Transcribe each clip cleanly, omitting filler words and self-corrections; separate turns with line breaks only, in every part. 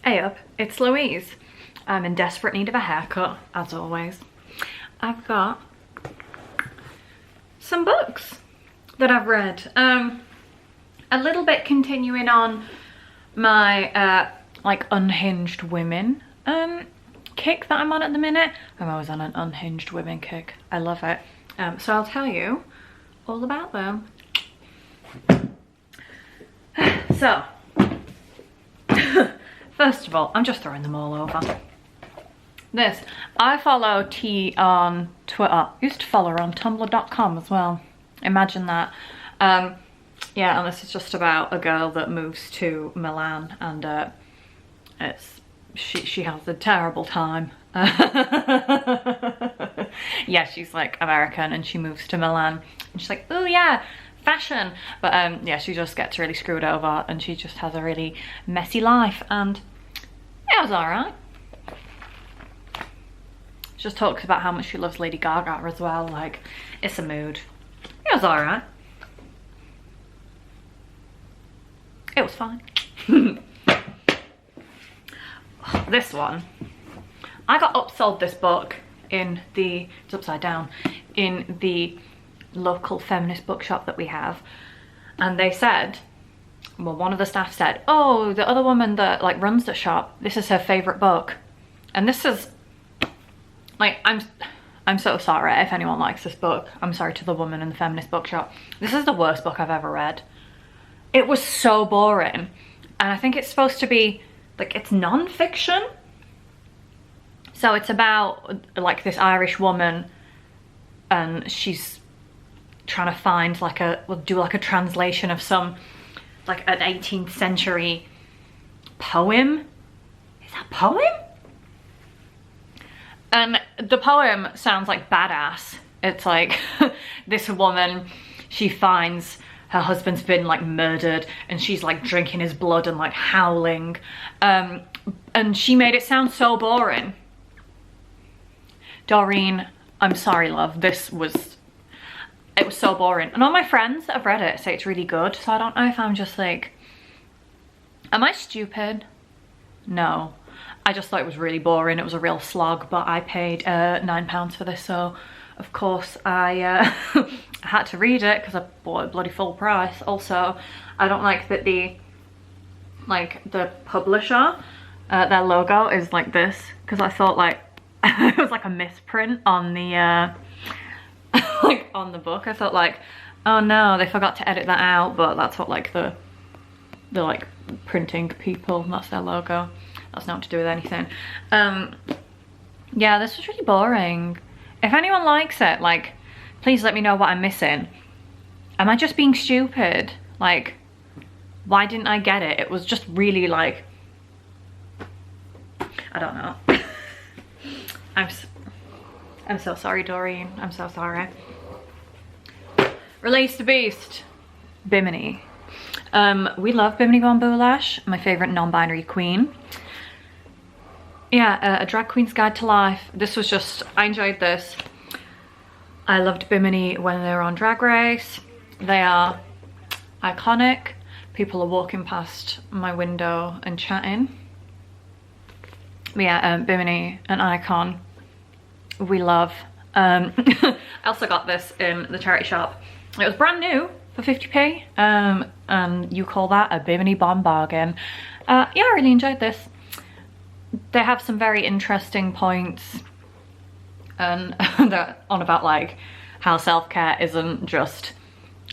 Eyup, it's Louise. I'm in desperate need of a haircut, as always. I've got some books that I've read. A little bit continuing on my like unhinged women kick that I'm on at the minute. I'm always on an unhinged women kick. I love it. So I'll tell you all about them. So, first of all, I'm just throwing them all over. This, I follow T on Twitter. I used to follow her on tumblr.com as well. Imagine that. Yeah, and this is just about a girl that moves to Milan, and she has a terrible time. Yeah, she's like American and she moves to Milan and she's like, oh yeah, fashion. But yeah, she just gets really screwed over and she just has a really messy life, and it was alright. She just talks about how much she loves Lady Gaga as well. Like, it's a mood. It was alright. It was fine. This one, I got upsold this book in the, it's upside down, in the local feminist bookshop that we have, and they said, well, one of the staff said, oh, the other woman that like runs the shop, this is her favorite book. And this is like, I'm so sorry if anyone likes this book. I'm sorry to the woman in the feminist bookshop. This is the worst book I've ever read. It was so boring, and I think it's supposed to be like, it's non-fiction. So it's about like this Irish woman, and she's trying to find like do like a translation of some, like an 18th century poem. Is that a poem? And the poem sounds like badass. It's like this woman, she finds her husband's been like murdered and she's like drinking his blood and like howling. And she made it sound so boring. Doreen, I'm sorry, love. It was so boring. And all my friends that have read it say it's really good. So I don't know if I'm just like, am I stupid? No. I just thought it was really boring. It was a real slog, but I paid £9 for this, so of course I had to read it because I bought it bloody full price. Also, I don't like that the publisher, their logo is like this, because I thought like it was like a misprint on the like on the book. I thought like, oh no, they forgot to edit that out, but that's what like the like printing people, that's their logo. That's not to do with anything. Yeah, this was really boring. If anyone likes it, like, please let me know what I'm missing. Am I just being stupid? Like, why didn't I get it? It was just really like, I don't know. I'm so sorry, Doreen. I'm so sorry. Release the Beast. Bimini. We love Bimini Von Boulash, my favorite non-binary queen. Yeah, A Drag Queen's Guide to Life. This was just, I enjoyed this. I loved Bimini when they were on Drag Race. They are iconic. People are walking past my window and chatting. But yeah, Bimini, an icon. We love. I also got this in the charity shop. It was brand new for 50p. And you call that a Bimini bomb bargain. Yeah, I really enjoyed this. They have some very interesting points, and they're on about like how self-care isn't just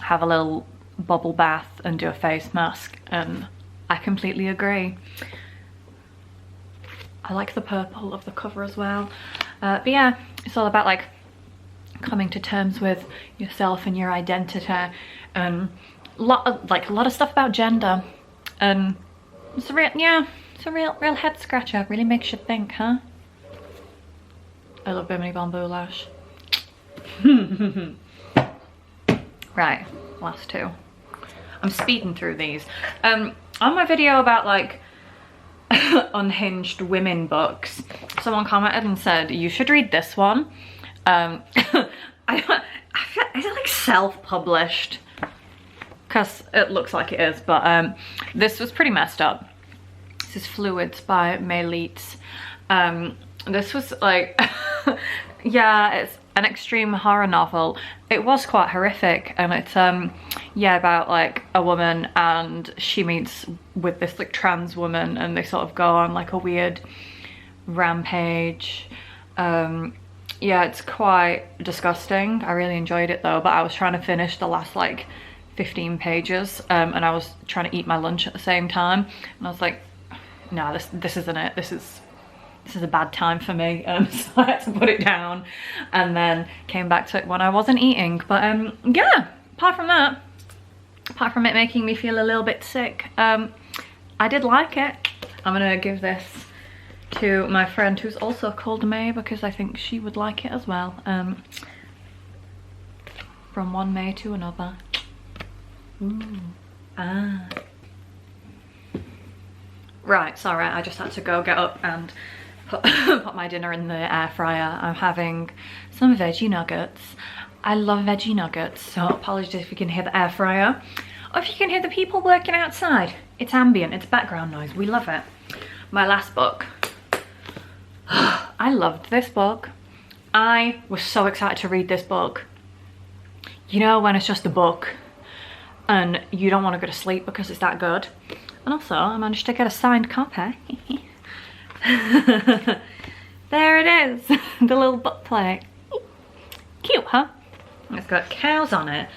have a little bubble bath and do a face mask, and I completely agree. I like the purple of the cover as well. But yeah, it's all about like coming to terms with yourself and your identity, and a lot of stuff about gender, and it's a real, yeah, it's a real head scratcher. Really makes you think, huh? I love Bimini Von Boulash. Right, last two. I'm speeding through these. On my video about like unhinged women books, someone commented and said you should read this one. I feel like self-published because it looks like it is, but this was pretty messed up. This is Fluids by May Leitz. This was like, yeah, it's an extreme horror novel. It was quite horrific, and it's yeah, about like a woman, and she meets with this like trans woman, and they sort of go on like a weird rampage. Yeah, it's quite disgusting. I really enjoyed it though, but I was trying to finish the last like 15 pages, and I was trying to eat my lunch at the same time, and I was like, no, this isn't it. This is a bad time for me. So I had to put it down, and then came back to it when I wasn't eating. But yeah, apart from it making me feel a little bit sick, I did like it. I'm gonna give this to my friend who's also called May, because I think she would like it as well. From one May to another. Ooh. Ah. Right, sorry, I just had to go get up and put my dinner in the air fryer. I'm having some veggie nuggets. I love veggie nuggets, so apologies if you can hear the air fryer, or if you can hear the people working outside. It's ambient, it's background noise, we love it. My last book. I loved this book. I was so excited to read this book. You know, when it's just a book and you don't want to go to sleep because it's that good. And also, I managed to get a signed copy. There it is, the little book plate. Cute, huh? It's got cows on it.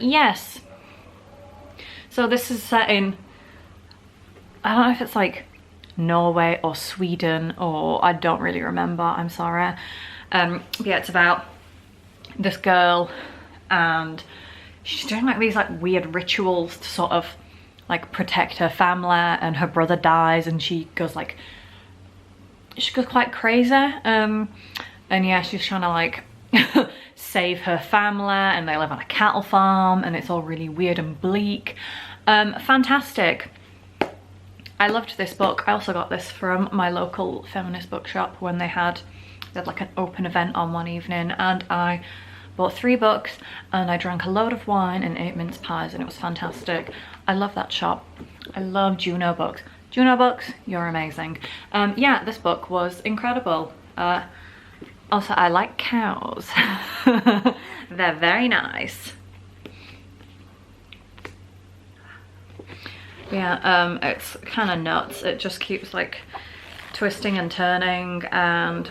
Yes. So this is set in, I don't know if it's like Norway or Sweden, or I don't really remember, I'm sorry. Yeah, it's about this girl, and she's doing like these like weird rituals to sort of like protect her family, and her brother dies, and she goes quite crazy. And yeah, she's trying to like save her family, and they live on a cattle farm, and it's all really weird and bleak. Fantastic. I loved this book. I also got this from my local feminist bookshop when they had like an open event on one evening, and I bought 3 books, and I drank a load of wine and 8 mince pies, and it was fantastic. I love that shop. I love Juno Books. Juno Books, you're amazing. Yeah, this book was incredible. Also, I like cows. They're very nice. Yeah, it's kind of nuts. It just keeps like twisting and turning, and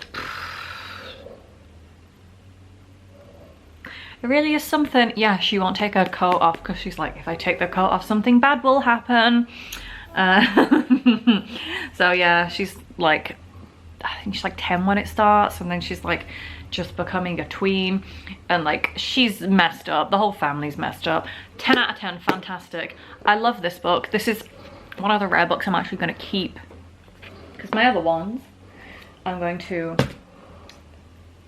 it really is something. Yeah, she won't take her coat off because she's like, if I take the coat off, something bad will happen. So yeah, she's like, I think she's like 10 when it starts, and then she's like just becoming a tween, and like she's messed up. The whole family's messed up. 10 out of 10, fantastic. I love this book. This is one of the rare books I'm actually going to keep, because my other ones I'm going to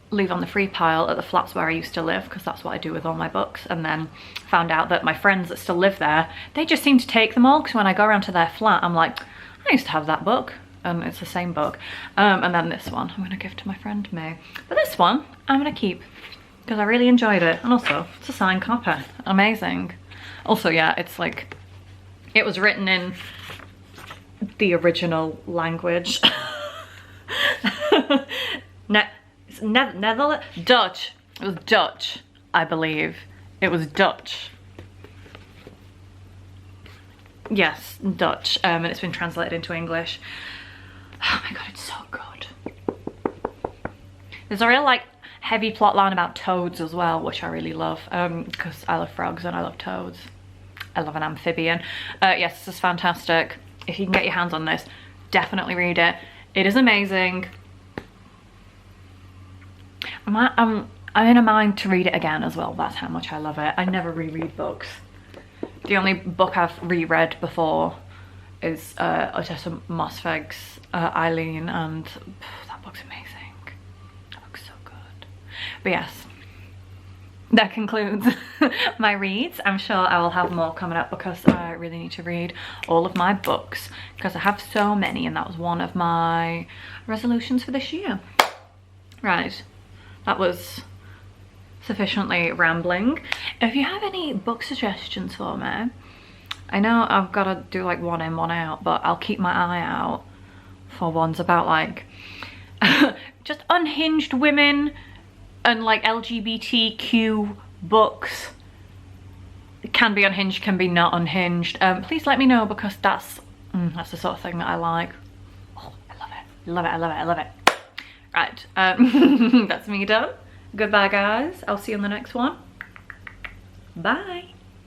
leave on the free pile at the flats where I used to live, because that's what I do with all my books. And then found out that my friends that still live there, they just seem to take them all, because when I go around to their flat, I'm like, I used to have that book, and it's the same book. And then this one I'm going to give to my friend May, but this one I'm going to keep because I really enjoyed it, and also it's a signed copy. Amazing. Also, yeah, it's like, it was written in the original language. Netherlands? Dutch. It was Dutch, I believe. It was Dutch. Yes, Dutch. And it's been translated into English. Oh my god, it's so good. There's a real like heavy plot line about toads as well, which I really love, because I love frogs and I love toads. I love an amphibian. Yes, this is fantastic. If you can get your hands on this, definitely read it. It is amazing. I'm in a mind to read it again as well. That's how much I love it. I never reread books. The only book I've reread before is Otessa Mosfeg's Eileen, and that book's amazing. That book's so good. But yes, that concludes my reads. I'm sure I will have more coming up, because I really need to read all of my books, because I have so many, and that was one of my resolutions for this year. Right, that was sufficiently rambling. If you have any book suggestions for me, I know I've got to do like one in, one out, but I'll keep my eye out for ones about like just unhinged women and like LGBTQ books. It can be unhinged, can be not unhinged. Please let me know, because that's the sort of thing that I like. Oh, I love it. Love it, I love it, I love it. Right, that's me done. Goodbye guys, I'll see you on the next one. Bye.